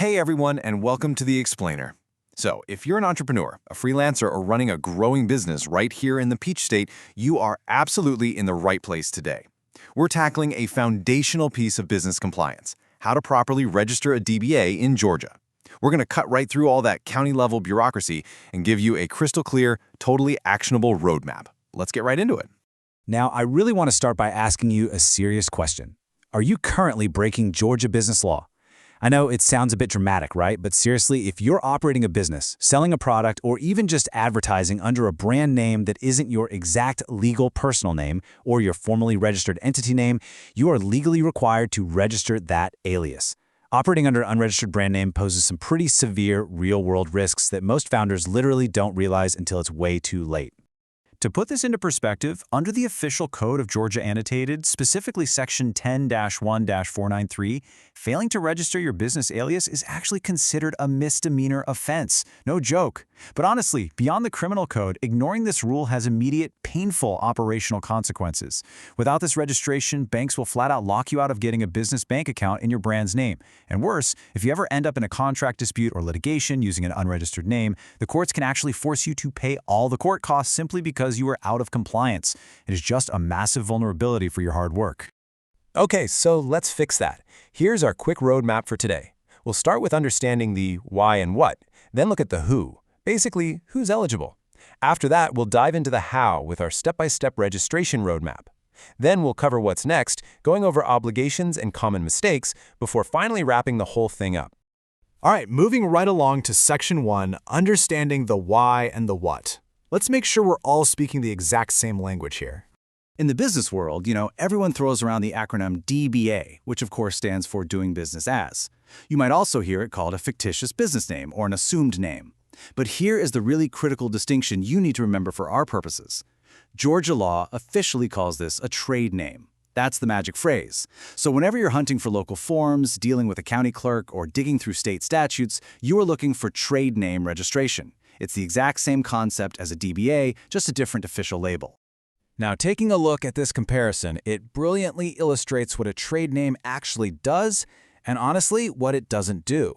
Hey everyone, and welcome to The Explainer. So, if you're an entrepreneur, a freelancer, or running a growing business right here in the Peach State, you are absolutely in the right place today. We're tackling a foundational piece of business compliance, how to properly register a DBA in Georgia. We're going to cut right through all that county-level bureaucracy and give you a crystal clear, totally actionable roadmap. Let's get right into it. Now, I really want to start by asking you a serious question. Are you currently breaking Georgia business law? I know it sounds a bit dramatic, right? But seriously, if you're operating a business, selling a product, or even just advertising under a brand name that isn't your exact legal personal name or your formally registered entity name, you are legally required to register that alias. Operating under an unregistered brand name poses some pretty severe real-world risks that most founders literally don't realize until it's way too late. To put this into perspective, under the official code of Georgia Annotated, specifically Section 10-1-493, failing to register your business alias is actually considered a misdemeanor offense. No joke. But honestly, beyond the criminal code, ignoring this rule has immediate, painful operational consequences. Without this registration, banks will flat out lock you out of getting a business bank account in your brand's name. And worse, if you ever end up in a contract dispute or litigation using an unregistered name, the courts can actually force you to pay all the court costs simply because you are out of compliance. It is just a massive vulnerability for your hard work. Okay, so let's fix that. Here's our quick roadmap for today. We'll start with understanding the why and what, then look at the who. Basically, who's eligible. After that, we'll dive into the how with our step-by-step registration roadmap. Then we'll cover what's next, going over obligations and common mistakes, before finally wrapping the whole thing up. All right, moving right along to Section 1, understanding the why and the what. Let's make sure we're all speaking the exact same language here. In the business world, everyone throws around the acronym DBA, which of course stands for doing business as. You might also hear it called a fictitious business name or an assumed name. But here is the really critical distinction you need to remember for our purposes. Georgia law officially calls this a trade name. That's the magic phrase. So whenever you're hunting for local forms, dealing with a county clerk, or digging through state statutes, you are looking for trade name registration. It's the exact same concept as a DBA, just a different official label. Now, taking a look at this comparison, it brilliantly illustrates what a trade name actually does and honestly, what it doesn't do.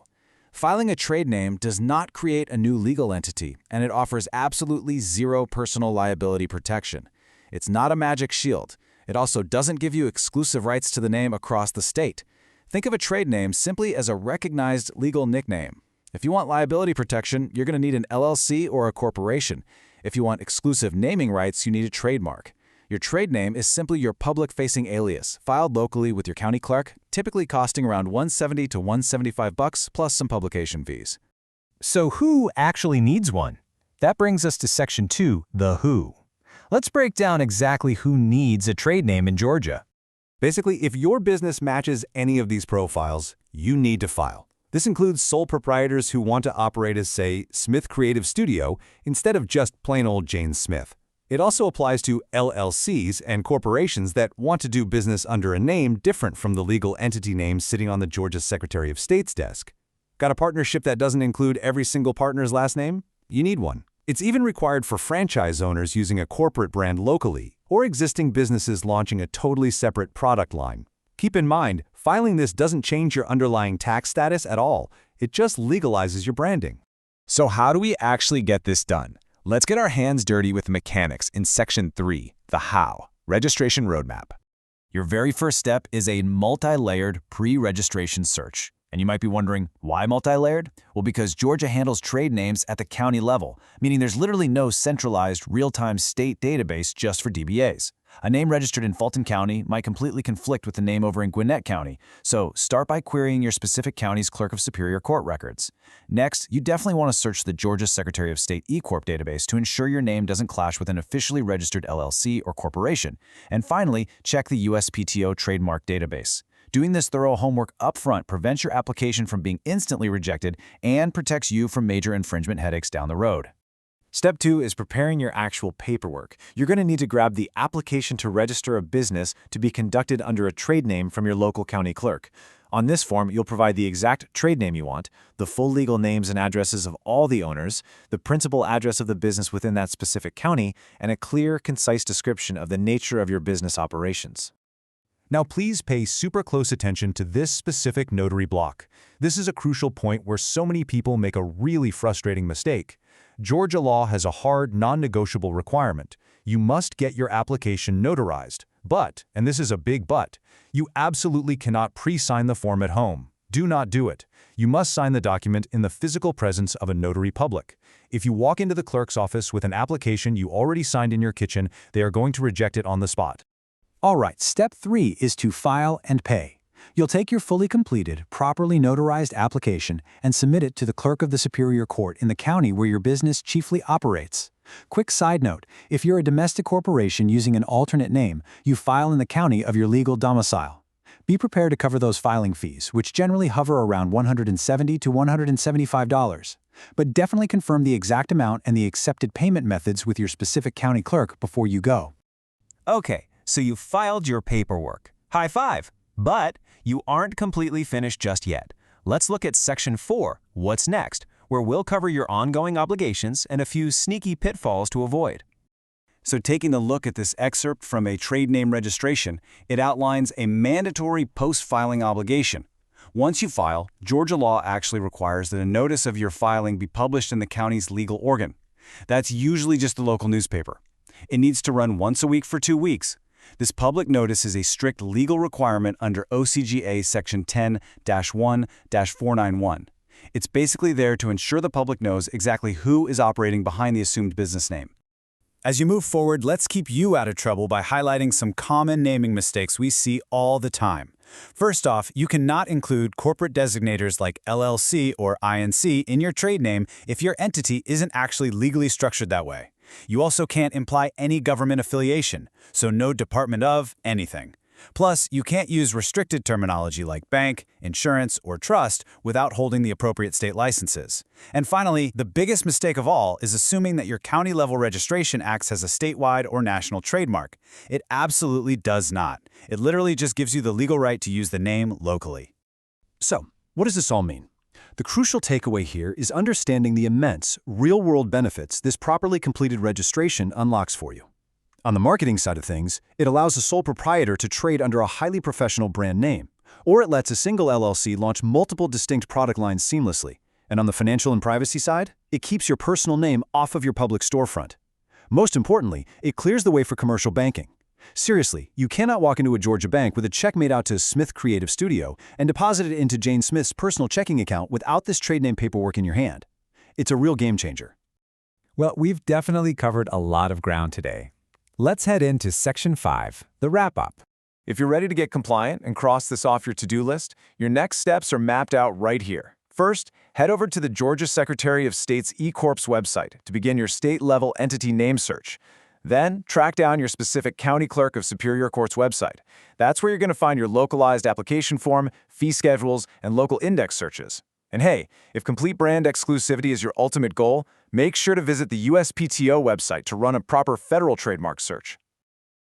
Filing a trade name does not create a new legal entity, and it offers absolutely zero personal liability protection. It's not a magic shield. It also doesn't give you exclusive rights to the name across the state. Think of a trade name simply as a recognized legal nickname. If you want liability protection, you're going to need an LLC or a corporation. If you want exclusive naming rights, you need a trademark. Your trade name is simply your public-facing alias, filed locally with your county clerk, typically costing around $170 to $175 plus some publication fees. So who actually needs one? That brings us to Section 2, the who. Let's break down exactly who needs a trade name in Georgia. Basically, if your business matches any of these profiles, you need to file. This includes sole proprietors who want to operate as, say, Smith Creative Studio instead of just plain old Jane Smith. It also applies to LLCs and corporations that want to do business under a name different from the legal entity name sitting on the Georgia Secretary of State's desk. Got a partnership that doesn't include every single partner's last name? You need one. It's even required for franchise owners using a corporate brand locally or existing businesses launching a totally separate product line. Keep in mind, filing this doesn't change your underlying tax status at all. It just legalizes your branding. So how do we actually get this done? Let's get our hands dirty with the mechanics in Section 3, the how, registration roadmap. Your very first step is a multi-layered pre-registration search. And you might be wondering, why multi-layered? Well, because Georgia handles trade names at the county level, meaning there's literally no centralized real-time state database just for DBAs. A name registered in Fulton County might completely conflict with the name over in Gwinnett County, so start by querying your specific county's Clerk of Superior Court records. Next, you definitely want to search the Georgia Secretary of State eCorp database to ensure your name doesn't clash with an officially registered LLC or corporation. And finally, check the USPTO trademark database. Doing this thorough homework upfront prevents your application from being instantly rejected and protects you from major infringement headaches down the road. Step 2 is preparing your actual paperwork. You're going to need to grab the application to register a business to be conducted under a trade name from your local county clerk. On this form, you'll provide the exact trade name you want, the full legal names and addresses of all the owners, the principal address of the business within that specific county, and a clear, concise description of the nature of your business operations. Now please pay super close attention to this specific notary block. This is a crucial point where so many people make a really frustrating mistake. Georgia law has a hard, non-negotiable requirement. You must get your application notarized. But, and this is a big but, you absolutely cannot pre-sign the form at home. Do not do it. You must sign the document in the physical presence of a notary public. If you walk into the clerk's office with an application you already signed in your kitchen, they are going to reject it on the spot. All right, step 3 is to file and pay. You'll take your fully completed, properly notarized application and submit it to the clerk of the Superior Court in the county where your business chiefly operates. Quick side note, if you're a domestic corporation using an alternate name, you file in the county of your legal domicile. Be prepared to cover those filing fees, which generally hover around $170 to $175. But definitely confirm the exact amount and the accepted payment methods with your specific county clerk before you go. Okay, so you filed your paperwork. High five! But you aren't completely finished just yet. Let's look at Section 4, What's Next, where we'll cover your ongoing obligations and a few sneaky pitfalls to avoid. So taking a look at this excerpt from a trade name registration, it outlines a mandatory post-filing obligation. Once you file, Georgia law actually requires that a notice of your filing be published in the county's legal organ. That's usually just the local newspaper. It needs to run once a week for 2 weeks. This public notice is a strict legal requirement under OCGA Section 10-1-491. It's basically there to ensure the public knows exactly who is operating behind the assumed business name. As you move forward, let's keep you out of trouble by highlighting some common naming mistakes we see all the time. First off, you cannot include corporate designators like LLC or INC in your trade name if your entity isn't actually legally structured that way. You also can't imply any government affiliation, so no department of anything. Plus, you can't use restricted terminology like bank, insurance, or trust without holding the appropriate state licenses. And finally, the biggest mistake of all is assuming that your county-level registration acts as a statewide or national trademark. It absolutely does not. It literally just gives you the legal right to use the name locally. So, what does this all mean? The crucial takeaway here is understanding the immense, real-world benefits this properly completed registration unlocks for you. On the marketing side of things, it allows a sole proprietor to trade under a highly professional brand name, or it lets a single LLC launch multiple distinct product lines seamlessly. And on the financial and privacy side, it keeps your personal name off of your public storefront. Most importantly, it clears the way for commercial banking. Seriously, you cannot walk into a Georgia bank with a check made out to Smith Creative Studio and deposit it into Jane Smith's personal checking account without this trade name paperwork in your hand. It's a real game changer. Well, we've definitely covered a lot of ground today. Let's head into Section 5, the wrap-up. If you're ready to get compliant and cross this off your to-do list, your next steps are mapped out right here. First, head over to the Georgia Secretary of State's eCorps website to begin your state-level entity name search. Then, track down your specific county clerk of Superior Court's website. That's where you're going to find your localized application form, fee schedules, and local index searches. And hey, if complete brand exclusivity is your ultimate goal, make sure to visit the USPTO website to run a proper federal trademark search.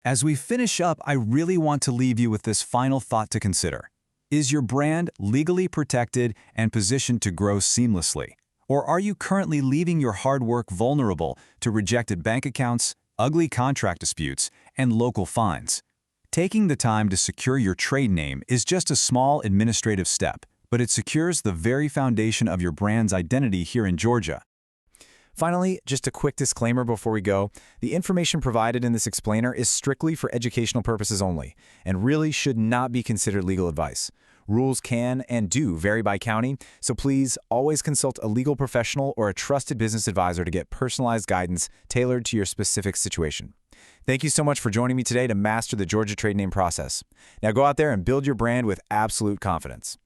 As we finish up, I really want to leave you with this final thought to consider. Is your brand legally protected and positioned to grow seamlessly? Or are you currently leaving your hard work vulnerable to rejected bank accounts, ugly contract disputes, and local fines? Taking the time to secure your trade name is just a small administrative step, but it secures the very foundation of your brand's identity here in Georgia. Finally, just a quick disclaimer before we go. The information provided in this explainer is strictly for educational purposes only, and really should not be considered legal advice. Rules can and do vary by county, so please always consult a legal professional or a trusted business advisor to get personalized guidance tailored to your specific situation. Thank you so much for joining me today to master the Georgia trade name process. Now go out there and build your brand with absolute confidence.